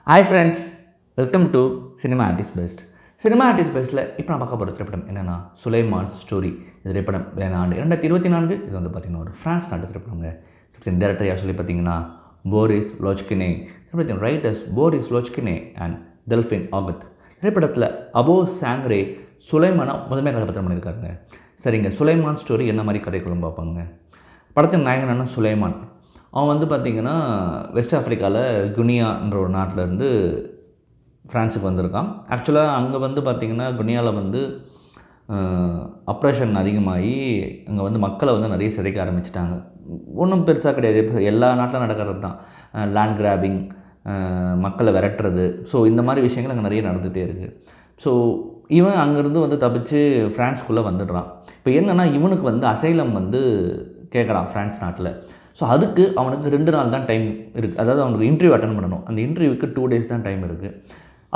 Hi friends, welcome to cinema artist best. Cinema artist பெஸ்ட்டில் இப்போ நான் பார்க்க போகிற திரைப்படம் என்னென்னா சுலைமான் ஸ்டோரி. இந்த திரைப்படம் ஆண்டு 2024. இது வந்து பார்த்திங்கன்னா ஒரு ஃப்ரான்ஸ் நாட்டு திரைப்படங்க. டேரக்டர் யார் சொல்லி பார்த்தீங்கன்னா போரிஸ் லோச்கினே. திரைப்படத்தின் ரைட்டர்ஸ் போரிஸ் லோச்கினே அண்ட் டெல்ஃபின் ஆகத். திரைப்படத்தில் அபோ சாங்ரே சுலைமானா முதன்மை கதாபாத்திரம் பண்ணியிருக்காருங்க. சரிங்க, சுலைமான் ஸ்டோரி என்ன மாதிரி கதைக்குள்ளும் பார்ப்பாங்க. படத்தின் நாயகனான சுலைமான் அவன் வந்து பார்த்திங்கன்னா வெஸ்ட் ஆஃப்ரிக்காவில் குனியான்ற ஒரு நாட்டிலேருந்து ஃப்ரான்ஸுக்கு வந்திருக்கான். ஆக்சுவலாக அங்கே வந்து பார்த்திங்கன்னா குனியாவில் வந்து அப்ரேஷன் அதிகமாகி அங்கே வந்து மக்களை வந்து நிறைய சிதைக்க ஆரம்பிச்சிட்டாங்க. ஒன்றும் பெருசாக கிடையாது, இப்போ எல்லா நாட்டிலும் நடக்கிறது தான். லேண்ட் கிராபிங், மக்களை விரட்டுறது, ஸோ இந்த மாதிரி விஷயங்கள் அங்கே நிறைய நடந்துகிட்டே இருக்குது. ஸோ இவன் அங்கேருந்து வந்து தப்பிச்சு ஃப்ரான்ஸ்குள்ளே வந்துடுறான். இப்போ என்னென்னா இவனுக்கு வந்து அசைலம் வந்து கேட்குறான் ஃப்ரான்ஸ் நாட்டில். ஸோ அதுக்கு அவனுக்கு 2 நாள் தான் டைம் இருக்குது. அதாவது அவனுக்கு இன்டர்வியூ அட்டன் பண்ணணும். அந்த இன்டர்வியூக்கு 2 days தான் டைம் இருக்குது.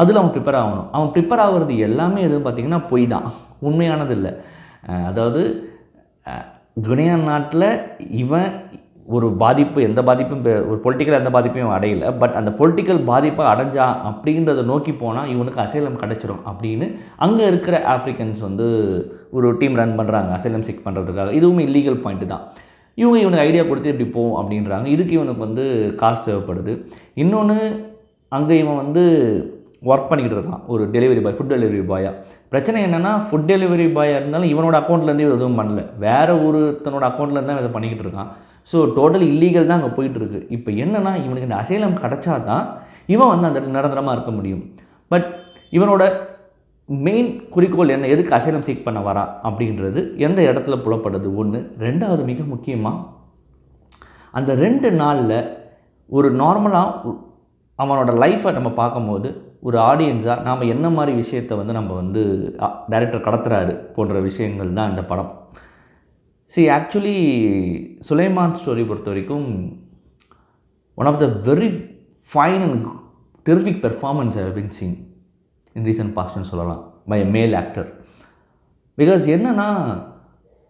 அதில் அவன் ப்ரிப்பேர் ஆகணும். அவன் ப்ரிப்பேர் ஆகிறது எல்லாமே எதுவும் பார்த்திங்கன்னா பொய் தான், உண்மையானது இல்லை. அதாவது குனியா நாட்டில் இவன் ஒரு பாதிப்பு, எந்த பாதிப்பும் ஒரு பொலிட்டிக்கல் எந்த பாதிப்பையும் அடையலை. பட் அந்த பொலிட்டிக்கல் பாதிப்பை அடைஞ்சா அப்படின்றத நோக்கி போனால் இவனுக்கு அசைலம் கிடச்சிரும் அப்படின்னு அங்கே இருக்கிற ஆஃப்ரிக்கன்ஸ் வந்து ஒரு டீம் ரன் பண்ணுறாங்க அசைலம் சீக் பண்ணுறதுக்காக. இதுவும் இல்லீகல் பாயிண்ட்டு தான். இவனுக்கு ஐடியா கொடுத்து இப்படி போகும் அப்படின்றாங்க. இதுக்கு இவனுக்கு வந்து காசு தேவைப்படுது. இன்னொன்று, அங்கே இவன் வந்து ஒர்க் பண்ணிக்கிட்டு இருக்கான் ஒரு டெலிவரி பாய், ஃபுட் டெலிவரி பாயாக. பிரச்சனை என்னென்னா ஃபுட் டெலிவரி பாயாக இருந்தாலும் இவனோட அக்கௌண்ட்லேருந்து இவர் எதுவும் பண்ணல, வேறு ஒருத்தனோட அக்கௌண்ட்லேருந்து தான் இதை பண்ணிக்கிட்டு இருக்கான். ஸோ டோட்டலி இல்லீகல் தான் அங்கே போயிட்டுருக்கு. இப்போ என்னென்னா இவனுக்கு இந்த அசைலம் கிடச்சா தான் இவன் வந்து அந்த இடத்துல நிரந்தரமாக இருக்க முடியும். பட் இவனோட மெயின் குறிக்கோள் என்ன, எதுக்கு அசைலம் சீக் பண்ண வரான் அப்படின்றது எந்த இடத்துல புலப்படுது ஒன்று. ரெண்டாவது, மிக முக்கியமாக அந்த 2 நாளில் ஒரு நார்மலாக அவனோட லைஃப்பை நம்ம பார்க்கும்போது ஒரு ஆடியன்ஸாக நாம் என்ன மாதிரி விஷயத்தை வந்து நம்ம வந்து டைரக்டர் கடத்துறாரு போன்ற விஷயங்கள் தான் இந்த படம். ஆக்சுவலி சுலைமான் ஸ்டோரி பொறுத்த வரைக்கும் one of the very fine and terrific performance I have been seen in recent பாஸ்ட்னு சொல்லலாம் பை எ மேல் ஆக்டர். பிகாஸ் என்னென்னா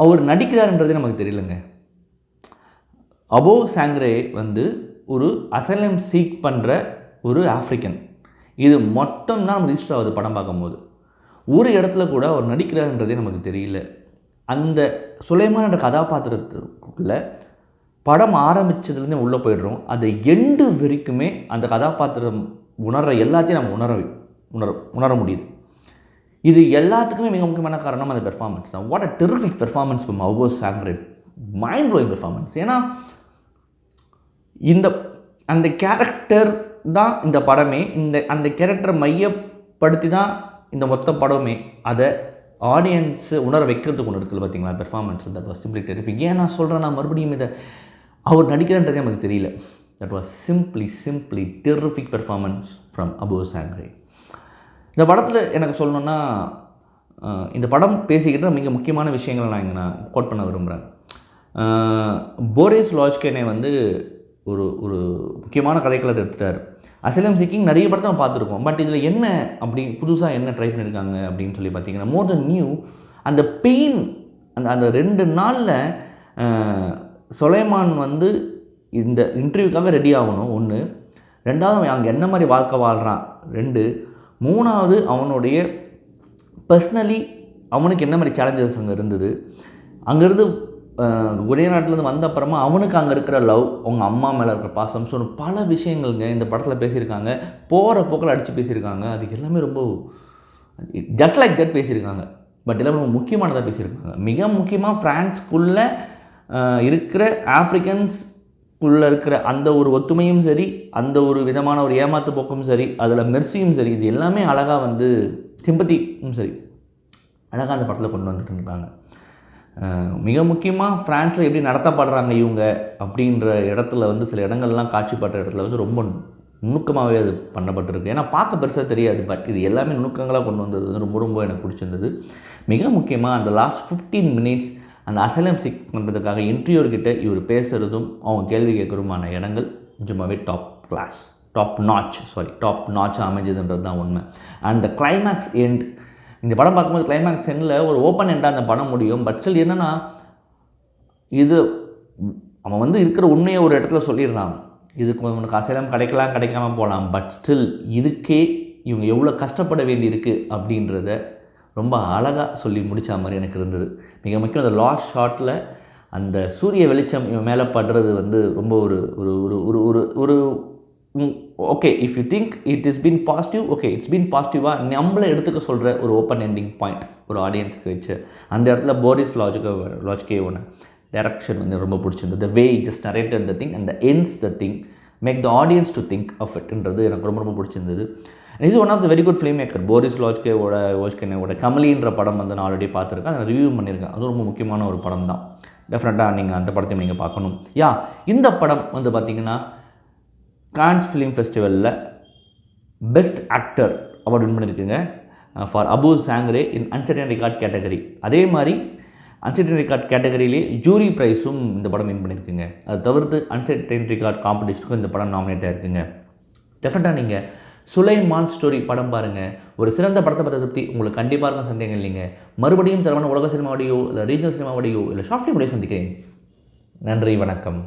அவர் நடிக்கிறாருன்றதே நமக்கு தெரியலங்க. அபோ சாங்ரே வந்து ஒரு அசைலம் சீக் பண்ணுற ஒரு ஆஃப்ரிக்கன். இது மொத்தம் தான் நம்ம ரிஜிஸ்டர் ஆகுது படம் பார்க்கும்போது. ஒரு இடத்துல கூட அவர் நடிக்கிறாருன்றதே நமக்கு தெரியல. அந்த சுலைமான் என்ற கதாபாத்திரத்துக்குள்ளே படம் ஆரம்பித்ததுலேருந்தே உள்ளே போய்டுறோம். அது எண்டு வரைக்குமே அந்த கதாபாத்திரம் உணர்கிற எல்லாத்தையும் நம்ம உணர முடியுது. இது எல்லாத்துக்குமே மிக முக்கியமான காரணம் அந்த பெர்ஃபார்மன்ஸ் தான். What a terrific performance from Abou Sangare, mind blowing performance. ஏன்னா அந்த கேரக்டர் தான் இந்த படமே, அந்த கேரக்டரை மையப்படுத்தி தான் இந்த மொத்த படமே. அதை ஆடியன்ஸு உணர வைக்கிறதுக்கு ஒன்று இருக்குது பார்த்தீங்களா, performance. That was simply terrific. ஏன் நான் சொல்கிறேன், நான் மறுபடியும் இதை அவர் நடிக்கிறன்றதே நமக்கு தெரியல. That was simply terrific performance from Abou Sangare. இந்த படத்தில் எனக்கு சொல்லணுன்னா, இந்த படம் பேசிக்கிட்ட மிக முக்கியமான விஷயங்களை நான் கோட் பண்ண விரும்புகிறேன். போரிஸ் லோச்கினே வந்து ஒரு முக்கியமான கதைக்களத்தை எடுத்துட்டார். அசைலம் சீக்கிங் நிறைய படத்தை நம்ம பார்த்துருக்கோம். பட் இதில் என்ன அப்படி புதுசாக என்ன ட்ரை பண்ணியிருக்காங்க அப்படின்னு சொல்லி பார்த்தீங்கன்னா, மோர் தென் நியூ, அந்த பெயின், அந்த 2 நாளில் சுலைமான் வந்து இந்த இன்டர்வியூக்காக ரெடி ஆகணும் ஒன்று. ரெண்டாவது, அங்கே என்ன மாதிரி வாழ்க்கை வாழ்கிறான் 2. மூணாவது, அவனுடைய பர்சனலி அவனுக்கு என்ன மாதிரி சேலஞ்சஸ் அங்கே இருந்தது. அங்கேருந்து ஒரே நாட்டிலேருந்து வந்த அப்புறமா அவனுக்கு அங்கே இருக்கிற லவ், அவங்க அம்மா மேலே இருக்கிற பாசம், ஸோ பல விஷயங்கள்ங்க இந்த படத்தில் பேசியிருக்காங்க. போகிற போக்கில் அடித்து பேசியிருக்காங்க. அதுக்கு எல்லாமே ரொம்ப ஜஸ்ட் லைக் தட் பேசியிருக்காங்க. பட் எல்லாமே ரொம்ப முக்கியமானதாக பேசியிருக்காங்க. மிக முக்கியமாக ஃப்ரான்ஸ்குள்ளே இருக்கிற ஆஃப்ரிக்கன்ஸ் உள்ள இருக்கிற அந்த ஒரு ஒத்துமையும் சரி, அந்த ஒரு விதமான ஒரு ஏமாத்து போக்கும் சரி, அதில் மெர்சியும் சரி, இது எல்லாமே அழகாக வந்து சிம்பத்தியும் சரி அழகாக அந்த படத்தில் கொண்டு வந்துட்டு இருக்காங்க. மிக முக்கியமாக ஃப்ரான்ஸில் எப்படி நடத்தப்படுறாங்க இவங்க அப்படின்ற இடத்துல வந்து சில இடங்கள்லாம் காட்சிப்படுற இடத்துல வந்து ரொம்ப நுணுக்கமாகவே அது பண்ணப்பட்டிருக்கு. ஏன்னா பார்க்க பெருசாக தெரியாது, பட் இது எல்லாமே நுணுக்கங்களாக கொண்டு வந்தது வந்து ரொம்ப எனக்கு பிடிச்சிருந்தது. மிக முக்கியமாக அந்த லாஸ்ட் 15 minutes அந்த அசைலம் சீக் பண்ணுறதுக்காக இன்டர்வியூர்கிட்ட இவர் பேசுகிறதும் அவங்க கேள்வி கேட்குறதுமான இடங்கள் நிஜமாகவே டாப் நாச் அமைஞ்சதுன்றது தான் உண்மை. அண்ட் த கிளைமேக்ஸ் எண்ட், இந்த படம் பார்க்கும்போது கிளைமேக்ஸ் எண்டில் ஒரு ஓப்பன் எண்டாக அந்த படம் முடியும். பட் ஸ்டில் என்னென்னா, இது அவன் வந்து இருக்கிற உண்மையை ஒரு இடத்துல சொல்லிடுறான். இதுக்கு உனக்கு அசைலம் கிடைக்கலாம் கிடைக்காம போகலாம், பட் ஸ்டில் இதுக்கே இவங்க எவ்வளோ கஷ்டப்பட வேண்டியிருக்கு அப்படின்றத ரொம்ப அழகாக சொல்லி முடித்த மாதிரி எனக்கு இருந்தது. மிக முக்கியம் அந்த லாஸ்ட் ஷாட்டில் அந்த சூரிய வெளிச்சம் இவன் மேலே படுறது வந்து ரொம்ப ஒரு ஒரு ஒரு ஒரு ஒரு ஒரு okay, if you think it is been positive, okay it's been பாசிட்டிவாக நம்மளை எடுத்துக்க சொல்கிற ஒரு ஓப்பன் எண்டிங் பாயிண்ட் ஒரு ஆடியன்ஸுக்கு வச்சு அந்த இடத்துல போரிஸ் லாஜ்கேவோட டைரக்ஷன் வந்து ரொம்ப பிடிச்சிருந்தது. The way just narrated the thing and the ends the thing make the audience to think of இட்ன்றது எனக்கு ரொம்ப ரொம்ப பிடிச்சிருந்தது. Is one of the very good film maker. Boris லாஜ்கேவோட கமலின்ற படம் வந்து நான் ஆல்ரெடி பார்த்துருக்கேன், அதை ரிவ்யூ பண்ணியிருக்கேன். அது ரொம்ப முக்கியமான ஒரு படம் தான். டெஃபினட்டாக நீங்கள் அந்த படத்தையும் நீங்கள் பார்க்கணும். இந்த படம் வந்து பார்த்திங்கன்னா கான்ஸ் ஃபிலிம் ஃபெஸ்டிவலில் பெஸ்ட் ஆக்டர் அவார்டு வின் பண்ணியிருக்குங்க for Abou Sangare in Un Certain Regard category. அதே மாதிரி அன்சர்டன் ரிகார்ட் கேட்டகரியிலே ஜூரி ப்ரைஸும் இந்த படம் வின் பண்ணியிருக்குங்க. அது தவிர்த்து அன்சர்டன் ரிகார்ட் காம்படிஷனுக்கும் இந்த படம் நாமினேட்டாக இருக்குங்க. டெஃபினட்டாக நீங்கள் சுலைமான் ஸ்டோரி படம் பாருங்கள். ஒரு சிறந்த படத்தை பற்றி உங்களுக்கு கண்டிப்பாக இருக்கும், சந்தேகம் இல்லைங்க. மறுபடியும் தரமான உலக சினிமாவோடையோ இல்லை ரீஜனல் சினிமாவோடையோ இல்லை ஷார்ட் ஃபிலிமோடையோ சந்திக்கிறேன். நன்றி, வணக்கம்.